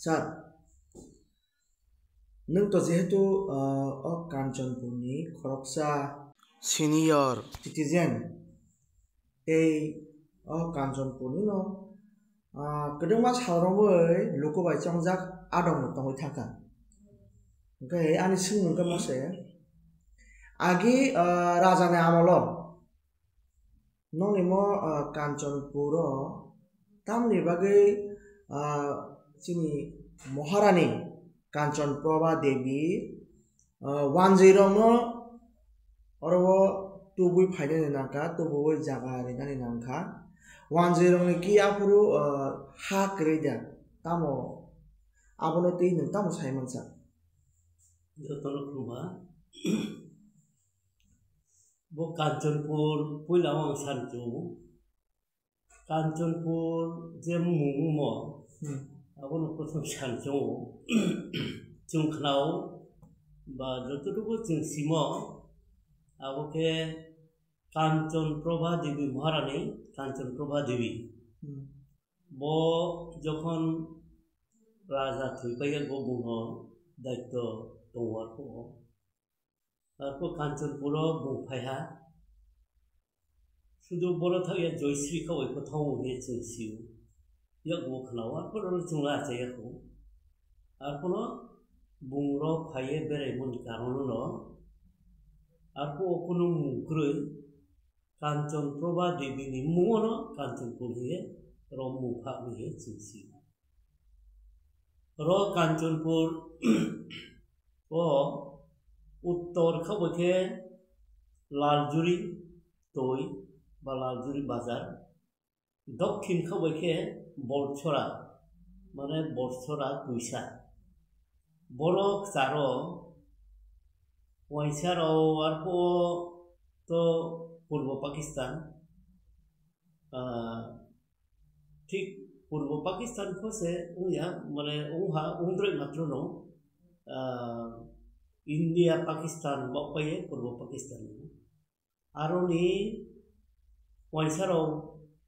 Sir, nung to jehetu o Kanchanpurni khoroksa senior citizen ei o Kanchanpurni no kedengma saurongbai lukobai chongjak adong tongoi thaka. Okay, ani sing nungka mase agi rajane amolo nong imo Kanchanpuro tamni bagai sini Maharani Kanchanprabha Devi 10 no orobo tubui phaidani nangka tubui jaga rinani nangka 10 ni ki apuru ha kreida tamo abono tei nung tamo saimansa jotolo kuma bo Kanchanpur puilawang sanju Kanchanpur je mumo abono prothom sanju chung khnao ba jototuku chung simo aboke Kanchanprabha Devi Maharani Kanchanprabha Devi bo jokhon raja thuipaiya go bungho daitto tongwar ko arko Kanchanpuro bungphaiha sudu boro thaya Joyশ্রী khawai ko thong he chingsiu yak bo khnao arko ro chungla chaya ko arko bungro phaye berai mon karono no arko kono mukroi Kanchanprabha Devi ni mungono Kanchanpur he ro mupha he chingsiu ro Kanchanpur o उत्तर खबके लालजुरी तोय बा लालजुरी बाजार दक्षिण खबके बरछरा माने बरछरा तुइसा बरक चारो वाइसारो आरको तो पूर्व पाकिस्तान ठीक पूर्व पाकिस्तान फसे उया माने उहा उंद्रे मात्र no India Pakistan bokpaye purbo Pakistan aroni waisaro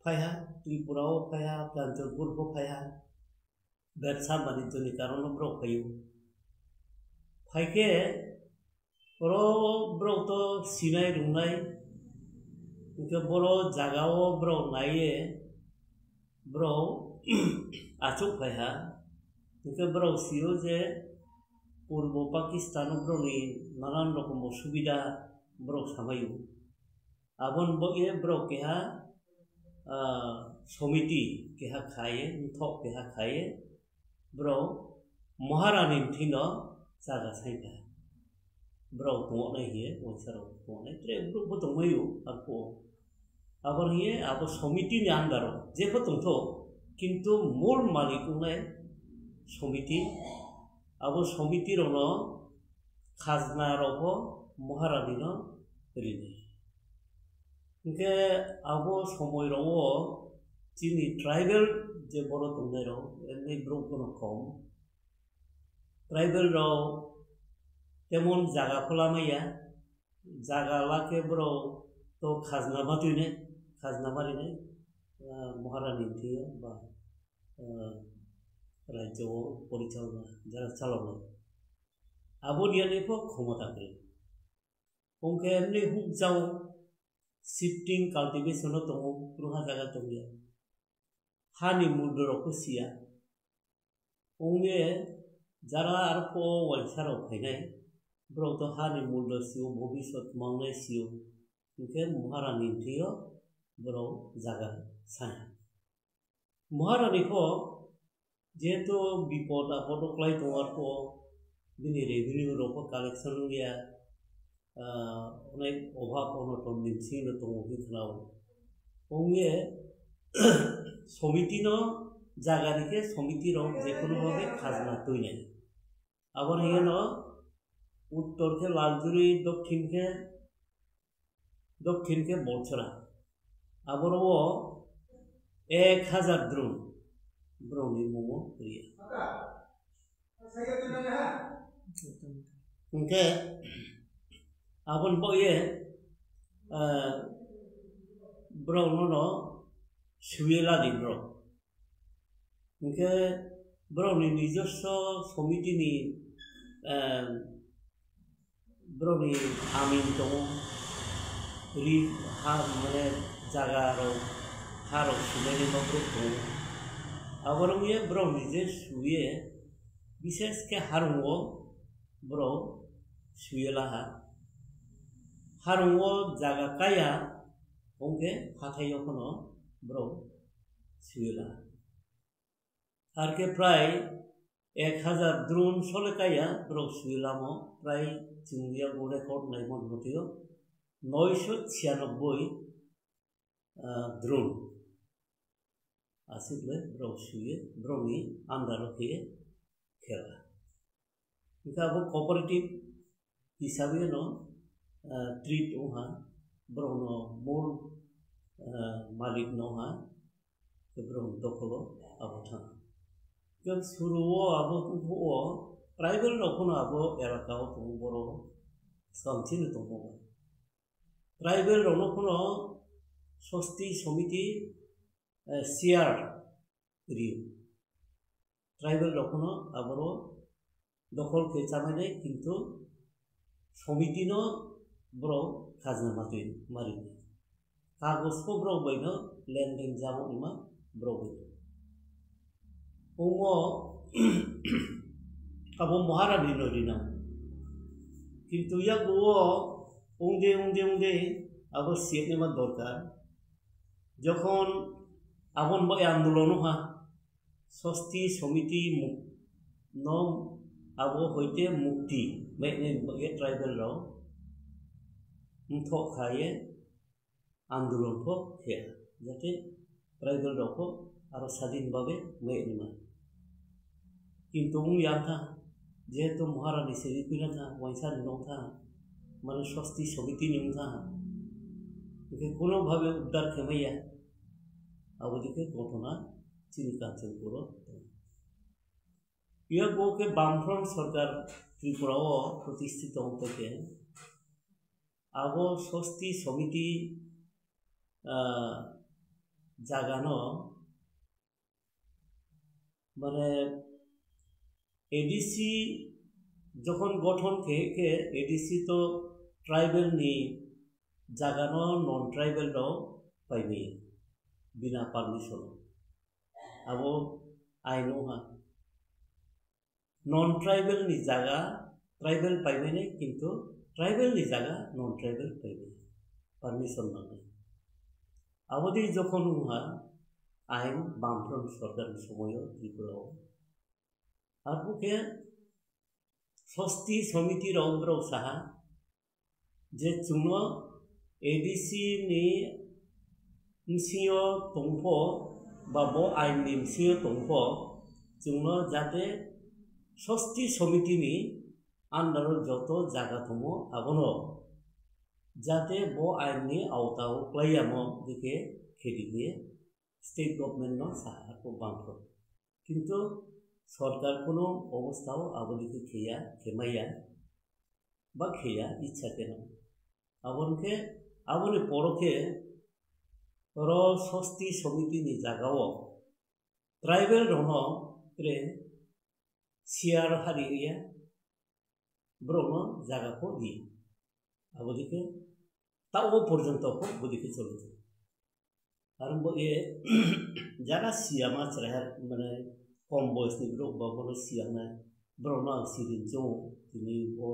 phaiha Tripura phaiha Kanchanpur phaiha bersa banitoni karono bro phayu phaike bro bro to sinai rungai ke boro jagao bro naiye bro achuk phaiha ke bro siyo je पूर्व पाकिस्तान ब्रोनी नानान रकम सुविधा book सामायु आबन बगे book केहा समिति केहा खाये थक केहा खाये book महारानी थिनो जागा साइका ब्रक दंगनाय हिये वंसाराव दंगनाय त्रे ब्रक बो दंमायु आरको आबर हिये आबो समिति नि आन्दार जेबो दंथो किन्तु मूल मालिकनाय समिति abo समिति rono khazna rogo maharani no rini ke abo somoy rogo chini tribal je boro tongnai ro enni brok kono kom tribal ro temon jaga kholamaiya jaga lake bro to khazna matune khazna marine maharani thiyo ba राज्य परिचालना जरा चालना आबोदियानि को क्षमता करे उनके एमने hook जाओ shifting cultivation तो पुरहा जगह तो गया हानि मुद्दो रखसिया उनगे जरा आरको वाइसारो फैनाय ब्रो तो हानि मुद्दो सिउ भविष्यत मांगनाय सिउ उनके महारानी थियो ब्रो जगह सा महारानी को जेहेतु विपद आपद क्लाय दंआरको दिनै रेभिनिउ रको कालेक्शन गया अनेक अभाब अनटन दिन्थिनो दङ हिखनाव ओंगे समिति न जागानिके समिति रं जेखुनु भाबे खाजना तैनाय आबार हियन उत्तर के लालजुरी दक्षिण के बरछरा आबार 1000 द्रुम Brownie momo kriya. Okay. Abon boye brown no suela di bro. Okay. ब्रौनि निजस्व समितिनि ब्रौनि Amini दङ रि हा माने जागाराव हाराव सुनायनि माब्रौ दङ आबरंगे ब्रौ निजे सुये विशेष के हारुंगो ब्रौ सुयेलाहा हारुंगो जागा काया ओंके हाथायो खनो ब्रौ सुयेला आरके प्राय 1000 द्रोन सोले काया ब्रौ सुयेलामो प्राय चिंगिया गोड़े कोट नाइमन होतियो 996 द्रोन आसिबले ब्रौ सुये ब्रौनि आन्दारो के खेला इनका वो कोऑपरेटिव हिसाबे नो ट्रीट ओहा ब्रौनो मोर मालिक नोहा ब्रौ दखलो आबथा जब शुरुओ आबो को ट्राइबल रखनो आबो एलाकाओ तो बरो सामथिन तो ट्राइबल रनो कोनो सस्ती समिति सियार रियो ट्राइबल रखनो आबरो दखल के चामाने किंतु समिति नो ब्रो खाजना मातुय मारि कागज को ब्रो बैनो लेनदेन जामो इमा ब्रो बैनो ओमो आबो महारानी नो रिना किंतु या गो उंदे आबो सियने मा दरकार যখন आबन बय आंदोलन हा सस्ती समिति न आबो होइते मुक्ति मैने बगे ट्राइबल राव मुथो खाये आंदोलन को खे जाते ट्राइबल राव को आरो स्वाधीन भावे मैने मा किंतु उन याथा जेहेतु महारानी से रिपिना था वैसा न था माने सस्ती समिति निम था के कोनो भावे उद्धार खेमैया आबोदिके घटना चिनी कांचन करो यह गो के बामफ्रंट सरकार त्रिपुरा प्रतिष्ठित होते आबो सस्ती समिति जागानो माने एडीसी যখন গঠন के एडीसी तो ट्राइबल नि जागानो नॉन ट्राइबल रो पाइबे बिना परमिशन अब आइनो हा नॉन ट्राइबल नि जागा ट्राइबल पाइबे ने किंतु ट्राइबल नि जागा नॉन ट्राइबल पाइबे परमिशन नांगे आबोदी যখন हा आइन बामफ्रंट सरकार समय त्रिपुरा आरो के सस्ती समिति रौब्रौ साहा जे चुनो एडीसी नि सियो तंफो बाबो आइन नि सियो तंफो चुनो जाते सस्ती समिति नि आन्दार जतो जागा थमो आबनो जाते बो आइन नि आवताव क्लायामो दिके खेदिगे स्टेट गवर्नमेंट नो साहा को बांफ्रो किंतु सरकार कोनो अवस्थाओ आबोदिके खेया खेमाया बा खेया इच्छा केन आबनके आबोनि परोके रो सस्ती समिति नि जागाओ ट्राइबल रनो रे सियार हारिया ब्रह्म जागा को दी आबोदिके ताओ पर्यंत को बोदिके चलो आरंभ ये जाना सियामा चरहा माने कम बयस नि ब्रो बाबनो सियाना ब्रह्म सिरिन जो तिनि ओ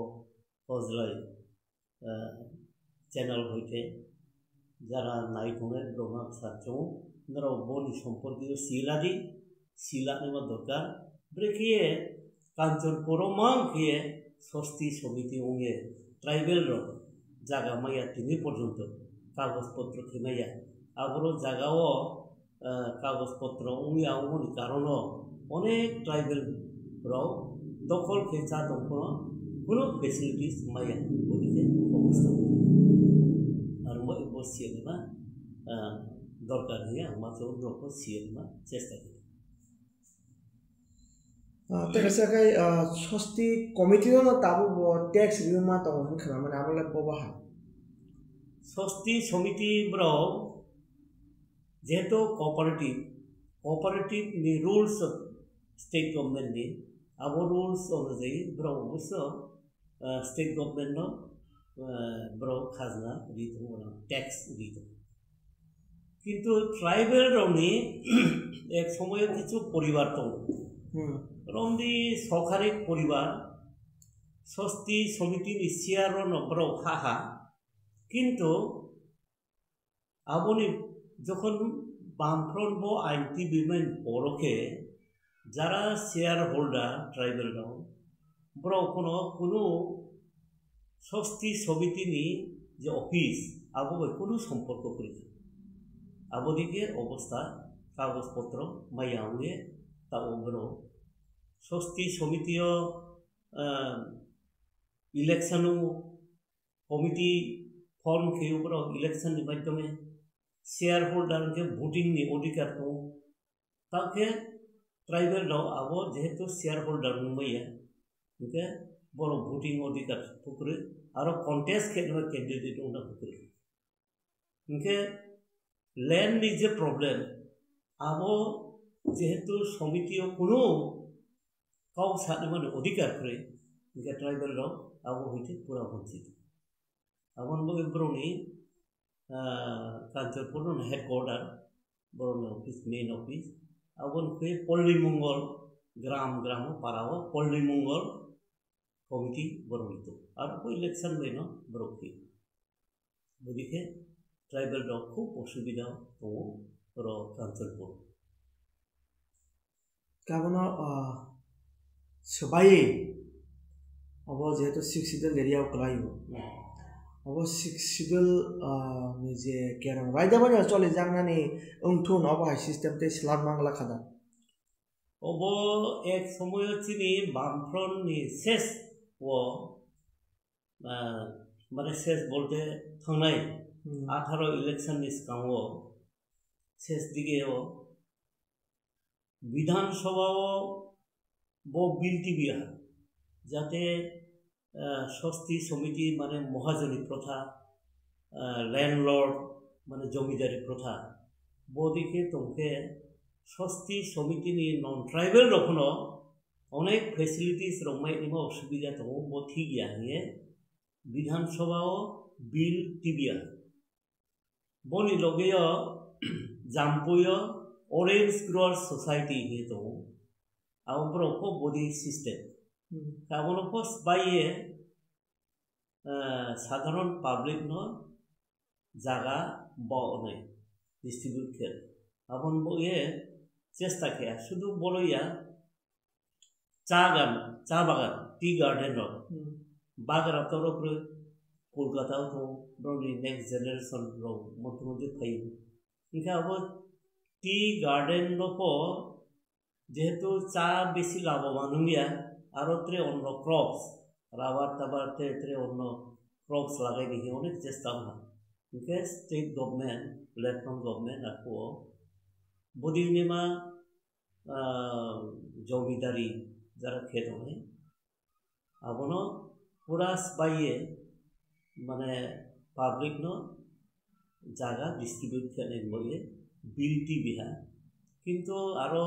हजलाय चैनल होइते যারা নাই কোনে ব্রহ্মা সাচো নরো বনি সম্পর্কিত শিলাদি শিলানে মা দরকার ব্রেকিয়ে কাঞ্চন পরমাং কে সস্তি সমিতি ওঙ্গে ট্রাইবেল র জায়গা মাইয়া তিনি পর্যন্ত কাগজপত্র খেমাইয়া আবরো জায়গাও কাগজপত্র ওঙ্গে আউনি কারণ অনেক ট্রাইবেল র দখল খেচা দখল কোনো ফেসিলিটিস মাইয়া ওদিকে অবস্থা और वो वो सियनमा दरकार है मात्र ब्रोको सियनमा चेष्टा करें तो कैसे कहीं सस्ती कमिटी ना ताबू वो टैक्स रिव्यू में तो उन्हें खाना में आमले पोबाह सस्ती समिति ब्रो जेतो कोऑपरेटिव नि rules state government ni abo rules অনুযায়ী bro অবশ্য state government no bro khazna দিতো না tax দিতো কিন্তু ট্রাইবেল রনি এক সময়ে কিছু পরিবার তো রমদি সরকারি পরিবার স্বস্তি সমিতি নিশ্চিয়ার নম্বর হাহা কিন্তু আবনি যখন বামফ্রন্ট ব আইনটি বিমেন বড়কে যারা শেয়ার হোল্ডার ট্রাইবেল রাও বড় কোনো স্বস্তি সমিতিনি যে অফিস আবো কোনো সম্পর্ক করি আবদিকে অবস্থা কাগজপত্র মাইয়াউয়ে তা বড় স্বস্তি সমিতিও ইলেকশন কমিটি ফর্ম খেয়ে বড় ইলেকশন মাধ্যমে শেয়ার হোল্ডার के ভোটিং नि अधिकार दं ताके ट्राइबल राव आबो जेहेतु शेयर होल्डर मैया इनके बड़ भोटिंग अधिकार पुकुरे आरो कन्टेस्ट खेलना कैंडिडेट उन्ना पुकुरे इनके लैंड नि जे प्रॉब्लम आबो जेहेतु समितियो कोनो काउ साने माने अधिकार करे इनके ट्राइबल राव आबो होइते पूरा वंचित आबन बगे ब्रोनी कांचरपुर हेडक्वार्टर बरन ऑफिस मेन ऑफिस आबन के पल्ली मंगल ग्राम ग्राम पाराव पल्ली मंगल कमिटी बरमितो और कोई इलेक्शन में न बरखी बदिके ट्राइबल राव खूब असुविधा दङ बर कांचरपुर गाबनो सबाई अब जेहेतु 6 सिडल एरिया कलायो अब 6 सिडल निजे केरम राइदा बने चले जांगनानि उंथुन अब हाई सिस्टम ते स्लाम मांगला खादा अब एक समय चिनि बामफ्रन नि शेष वो माने शेष बोलते थांनाय 18 इलेक्शन नि सिगाङाव शेष दिगेयाव विधानसभाव बो बिल टिबिया जाते স্বস্তি সমিতি মানে মহাজনী প্রথা ল্যান্ডলর্ড মানে জমিদারি প্রথা বদিকে তোমাকে স্বস্তি সমিতি নি নন ট্রাইবেল রকম অনেক ফেসিলিটিস রমাই নিমা অসুবিধা দङ বথি গিয়া নিয়ে বিধানসভাও বিল টিবিয়া বনি লগেয় জাম্পুয় অরেঞ্জ গ্রোয়ার সোসাইটি হে দङ আউব্রক বডি সিস্টেম কাবল পোস্ট বাইয়ে সাধারণ পাবলিক ন জায়গা বনে ডিস্ট্রিবিউট খেল আপন বয়ে চেষ্টা খেয়া শুধু বলইয়া চা বাগান টি গার্ডেন বাগান তরফ কলকাতাও তো ব্রনি নেক্সট জেনারেশন র মধ্যে ফাইব ইনকা আব টি গার্ডেন নপ যেহেতু চা বেশি লাভবান হইয়া आरो त्रे अन्य क्रप्स राबार ताबार त्रे अन्य क्रप्स लागाय दिही अनेक चेष्टा होना इनके स्टेट गवर्नमेंट प्लेटफॉर्म गवर्नमेंट आपको बदिनिमा जमीदारी जरा खेत होने आबनो पूरा स्पाइए माने पब्लिक नो जागा डिस्ट्रीब्यूट करने बगे बिल्टी बिहा किंतु आरो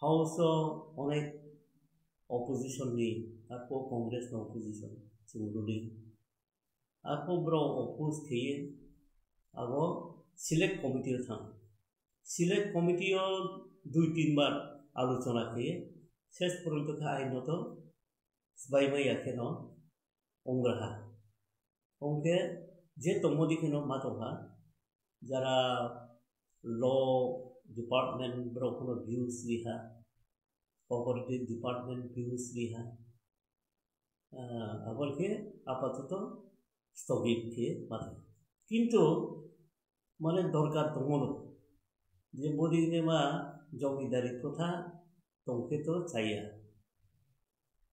हाउस अनेक opposition ni आपको कांग्रेस ना opposition चिंगुडी आपको ब्रो ओपोज किए अब सिलेक्ट कमिटी था सिलेक्ट कमिटी 2-3 बार आलोचना किए शेष पर्यंत का आईन तो सबाई में याके न ओंग्रहा ओंगे जे तमोदी के न मातोहा जरा लॉ डिपार्टमेंट ब्रो कोनो व्यूज लिहा कोऑपरेटिव डिपार्टमेंट व्यूज लिहा आबर के आपातत স্থগিত के माथे किंतु माने दरकार दङ जे बदिने मा जमीदारी प्रथा तंके तो चाहिए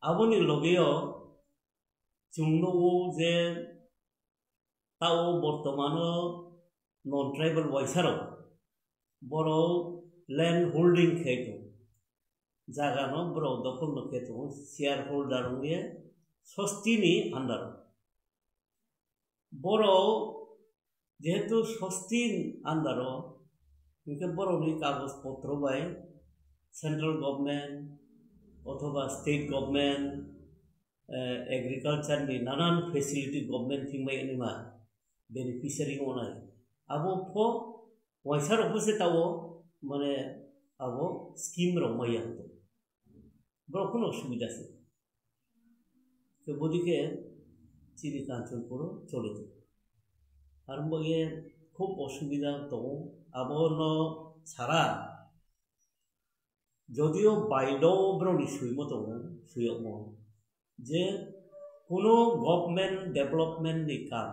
आबनि लगेयो जोंनो जे ताओ बर्तमान नन ट्राइबल वाइसारो बर लैंड होल्डिंग खेतो जागानो बर दखल नखेतो शेयर होल्डर ने सस्तिनि आन्डार बर जेहेतु सस्ति आन्डार इनके बरनि कागज पत्र बाय সেন্ট্রাল গভর্নমেন্ট অথবা স্টেট গভর্নমেন্ট एग्रीकल्चरनि नानान फेसिलिटी गभर्नमेंट थिंबाय एनिमा बेनिफिशियारि होनाय आबो फो वाइसार अफिसे तावो माने आबो स्कीम रो माया तो ब्रखनो सुविधा से तो बदिके चिनि कांचनपुर चले तो आर मगे खूब असुविधा दङ आबो न सारा जदिओ बाइदो ब्रनि सुइमो दङ सुइमो जे कोनो गभर्नमेंट डेवलपमेंट नि काम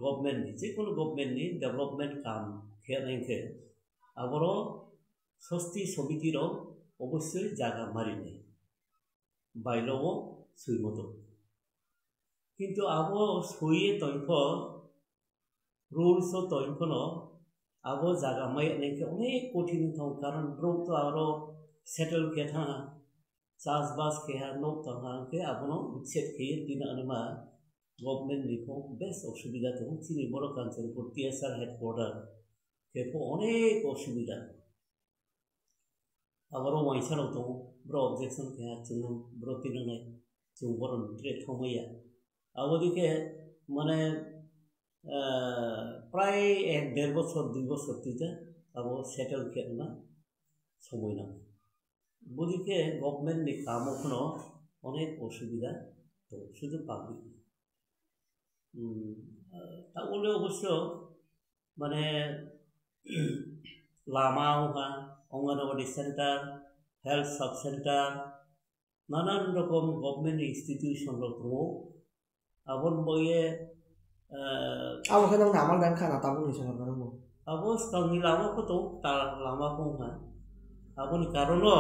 गभर्नमेंट नि जेकुनु गभर्नमेंट नि डेवलपमेंट काम खेनायखे आबरो सस्ती समिति रो अवश्य जागा मारिने बाइलो सुइमतो किंतु आबो सुइए तयख रुल्स तयखनो आबो जागा माय नेके अनेक कठिन थाव कारण ब्रो तो आरो सेटल केथा चासबास के नो तंगा के आबनो उच्छेद के दिन अनमा गभर्नमेंट निखो बेस असुविधा दं चिनि बर कांचनपुर टीएसआर हेडक्वार्टर केफो अनेक असुविधा आबरो वाइसार दं ब्रो ऑब्जेक्शन के जों ब्रो तिननाय जों बरन ट्रेड थमैया आबोदिके माने प्राय 1.5 বছর 2 বছর তিতা आबो सेटल केना समय ना बदिके गभर्नमेंट नि कामखनो अनेक असुविधा तो शुधु पाब्लिक तावले अवश्य माने लामावहा anganwadi centre health sub centre नानान रकम गभर्नमेंट इंस्टीट्यूशन दङ आबन बये आबो खदं नामाल दान खाना ताबुनि सरकारनो आबो स्टांनि लामाखौ तो ता लामाखौ हा आबोनि कारनो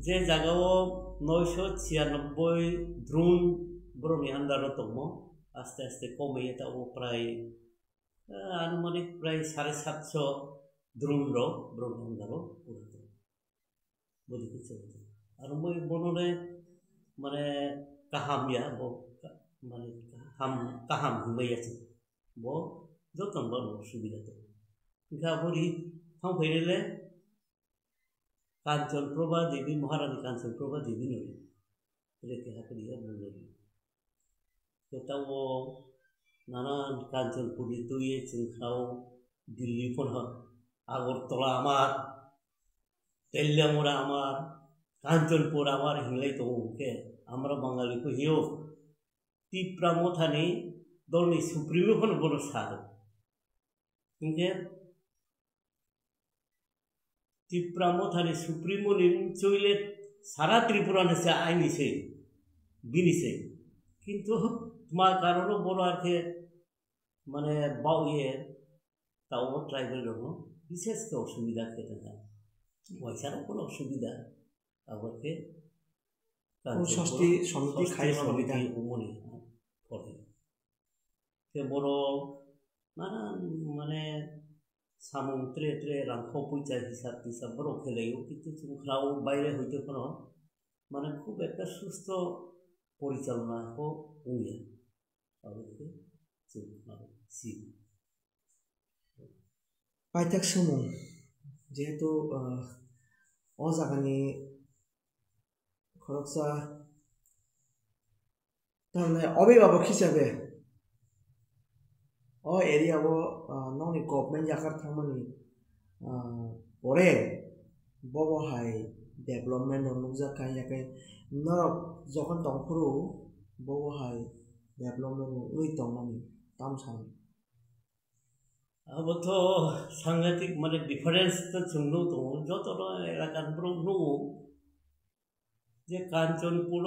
जे जागाव 996 ड्रोन ब्रनि आन्दार दङ आस्ते आस्ते कमैयो ता प्राय आनुमानिक प्राय 750 ड्रोन रो ब्रनि आन्दार पुरतो बदिके चलते आरो मै बनने माने काहामिया बो माने काहाम हिमायासो बो जतन बो सुविधा तो गाबोरि थां फैरेले कांचनप्रभा देवी महारानी कांचनप्रभा देवी नोरी रेखे हाकरिया बुंले केतावो नानान कांचनपुरी तुये चिंखाव दिल्ली फोन आगरतला आमार तेल्यामुरा आमार कांचनपुर आमार हिंगलाई तो के हमरा बांगाली को हियो तीप्रा मोथानी दलनि सुप्रीमो फोन बनो सादो इनके तीप्रामो थाने सुप्रीमो निचोइले सारा त्रिपुरा ने से आईनी से बिनी से किंतु मा कारणो बड़ो आरके माने बाउये ताओ ट्राइबल दङ विशेष के असुविधा के था वैसार कोनो असुविधा आबरके सस्ती समिति खाइ सुविधा उमनि पड़े के बड़ो माने सामं त्रे त्रे रांखौ पैसा हिसाब बरो खेलायो किन्तु जोंफ्राव बायरे हयतो कोनो माने खूब একটা সুস্থ পরিচালনা को बुङो आबोके जोंफ्राव सि पाइथाक समं जेहेतु अ जागानि खरकसा तारमाने अभिभावक हिसाबै ओ एरिया वो नौनी गवर्नमेंट जाकर थामनी ओरे बबो हाई डेवलपमेंट नुजा काया के नरक जखन तंफुरु बबो हाई डेवलपमेंट उइ तंगनी तामसान अब तो सांगतिक माने डिफरेंस तो जोंनो दङ जतरो एलाकानफ्रो नु जे कांचनपुर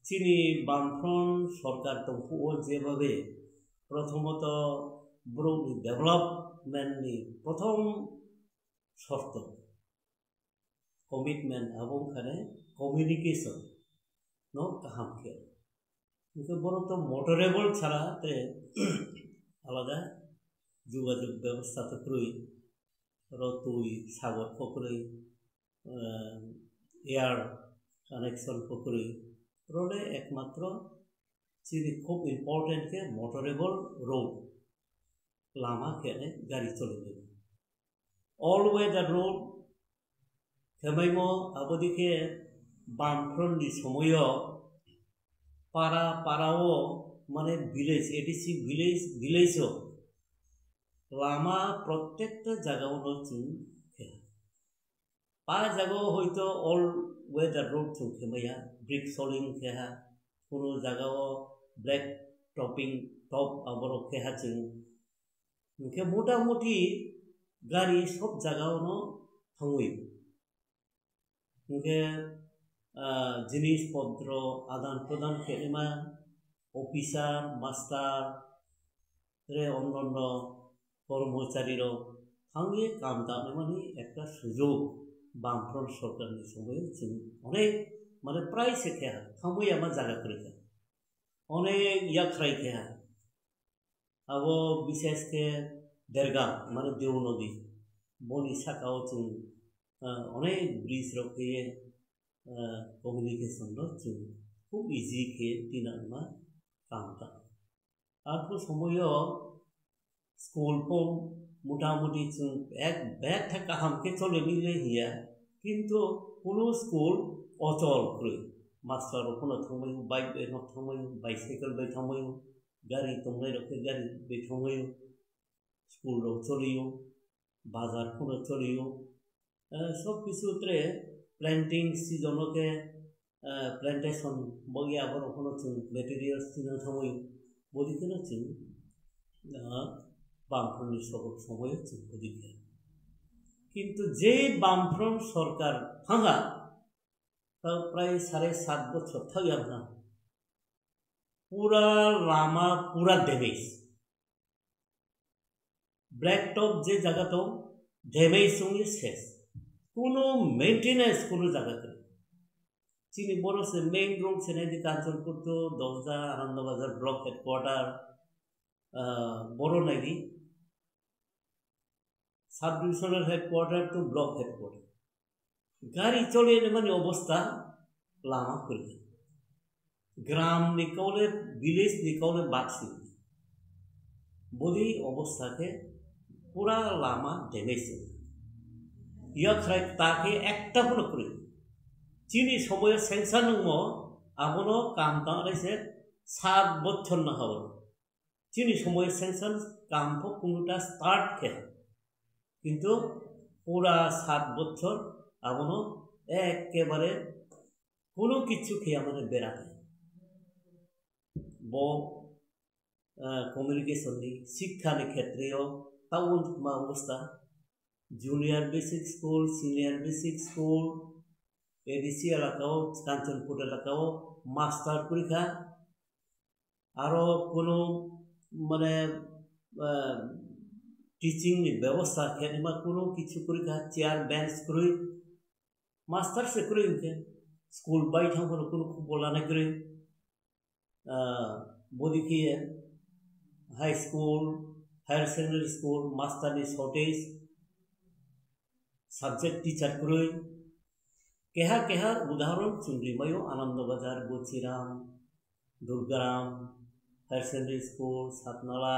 चिनि बामफ्रन्ट सरकार दंखौ जेभाबे प्रथमत ब्रौनि डेवलपमेंटनि प्रथम शर्त कमिटमेंट आबोंखाने कम्युनिकेशन नो काहाम के इनके बरो तो मोटरेबल छाड़ा ते आलादा যোগাযোগ ব্যবস্থা তো কই রতুই সাগর পকরে এয়ার কানেকশন পকরে रोडे एकमात्र चीनी खूब इम्पोर्टेंट के मोटरेबल रोड लामा के गाड़ी चले ऑल वे द रोड खेमाइमो आबोदिके बामफ्रननि समयो पारा पाराओ माने विलेज एडिसी विलेज लामा प्रत्येकटा जागायावनो जों खेया पा जागायाव हयतो अल वेदार रोड जों खेमाया ब्रिक सलिं खेहा कोनो जागायाव ब्लैक टपिंग टप आबरो खेहा जों उनके मोटा मोटी गाड़ी सब जागायावनो थांवयो उनके जिनिस पत्र आदान प्रदान खेलेमा ऑफिसर मास्टर रे अन्य कर्मचारी थांगे काम दाने मानी एक सुजोग बामफ्रन सरकारनि समय जों अनेक माने प्राय से खेया थांवया मा जागा करेखा अनेक याख्राय खेया अब विशेष के देरगा माने देव नदी बनी साकाव जों अनेक ब्रिज रखे कम्युनिकेशन जों खूब इजी के दिना मा काम दा आरो समय स्कूल को मोटा मोटी जों एक बैग था गाहाम के चले मिले हिया किंतु कोनो स्कूल अचल करे मास्टर कोनो थांबाय बाइक बेनो थांबाय बाइसाइकेल बे थांबाय गाड़ी तंनाय रखे गाड़ी बे थांबाय स्कूल रो चलियो बाजार कोनो चलियो सब किछु त्रे प्लांटिंग सीजन के प्लांटेशन बगिया बरो कोनो जों मटेरियल्स दिनो थांबाय बदिखनो जों बामफ्रननि समय जों बदिखे किंतु जे बामफ्रन सरकार थांगा प्राय 7.5 बछर थांगा पूरा लामा पूरा डैमेज ब्लैक टॉप जे जगह तो डैमेज होंगे शेष कोनो मेंटेनेंस कोनो जगह करे चीनी बड़ो से मेन रोड से नहीं कांचनपुर तो 10 आनंद बाजार ब्लॉक हेडक्वार्टर बड़ो नहीं सब डिविजनल हेडक्वार्टर तो ब्लॉक हेडक्वार्टर गाड़ी चले मानी अवस्था लामा कर ग्राम निकले विलेज निकले बाक्सी बदी अवस्था के पूरा लामा डैमेज याख्राय ताके एकटा कोनो करे चीनी समय सेंसन नमो आबनो काम तांसे 7 बछर ना हबो चीनी समय सेंसन काम को कोनटा स्टार्ट के किंतु पूरा 7 बछर आबनो एकेबारे कोनो किछु खेया माने बेरा बो कम्युनिकेशन शिक्षा क्षेत्र टाउन मा अवस्था junior basic school senior basic school ADC एलाकाओ कांचनपुर एलाकाओ मास्टर परीक्षा आरो कोनो माने टीचिंग व्यवस्था खेमा कोनो किछु परीक्षा चेयर बेंच करै मास्टर से करै इनके स्कूल बाय थांगो कोनो बोला नै करै बदिखि high school higher secondary school master नि शॉर्टेज सब्जेक्ट टीचर करै केहा केहा उदाहरण चुंद्रीमायो Anand Bazar Bochiram Durgaram higher secondary school Satnala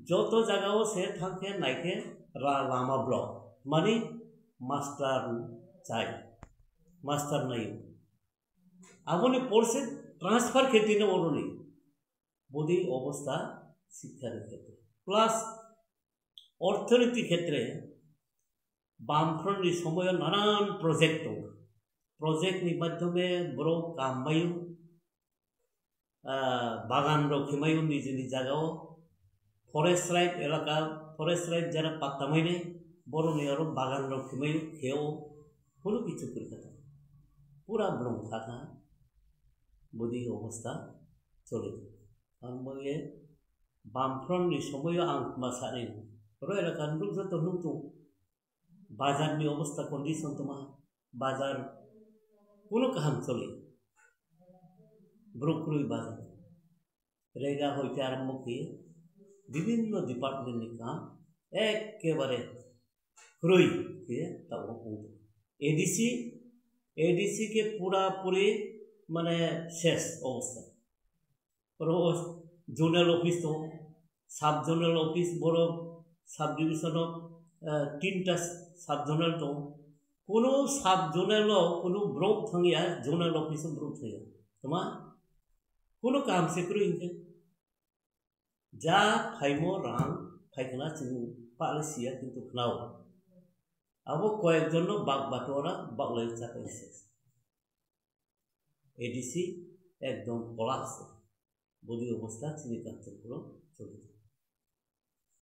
जो जगह से थांके नाइके लामा ब्लॉक मानी मास्टर चाय मास्टर नहीं आबोनी पोर्से ट्रांसफर खेती न ओरनी बदी अवस्था शिक्षा क्षेत्र प्लस अर्थनीति क्षेत्र बामफ्रननि समय नानान प्रोजेक्ट दं प्रोजेक्टनि माध्यमे बरो कामबायो बागान रखेमायो निजेनि जागाव फरेस्ट राइट एलाका फरेस्ट राइट जरा पात्तामायने बर'नि आरो बागान रखेमायो खेव कोनो किछु करिखा पूरा ब्रह्मखाखा बदी अवस्था चले आंबे बामफ्रननि समय आं मा सानो रो एलाका नुक जतो नुक बाजार में अवस्था कंडीशन तो बाजार कोनो काम चले ब्रोकरी बाजार रेगा होते आरम्भ किए विभिन्न डिपार्टमेंट नि काम एकेबारे क्रय किए तब एडीसी एडीसी के पूरा पूरी माने शेष अवस्था और जोनल ऑफिस तो सब जोनल ऑफिस बड़ो सब डिविजन 3टा सब जोनल तो কোনো সাব জোনেল কোনো ব্রক থাঙ্গিয়া জোনেল অফিসে ব্রক থাইয়া তোমা কোনো কাম সেক্রু ইনকে যা ফাইমো রাং ফাইखना जों पालिसिया किन्तु खनाव आबो कयेकजन बाग बातोरा बागलाय जाखायसे एडिसि एकदम कलास बडि अवस्था चिनि कान्ट्रोल चलते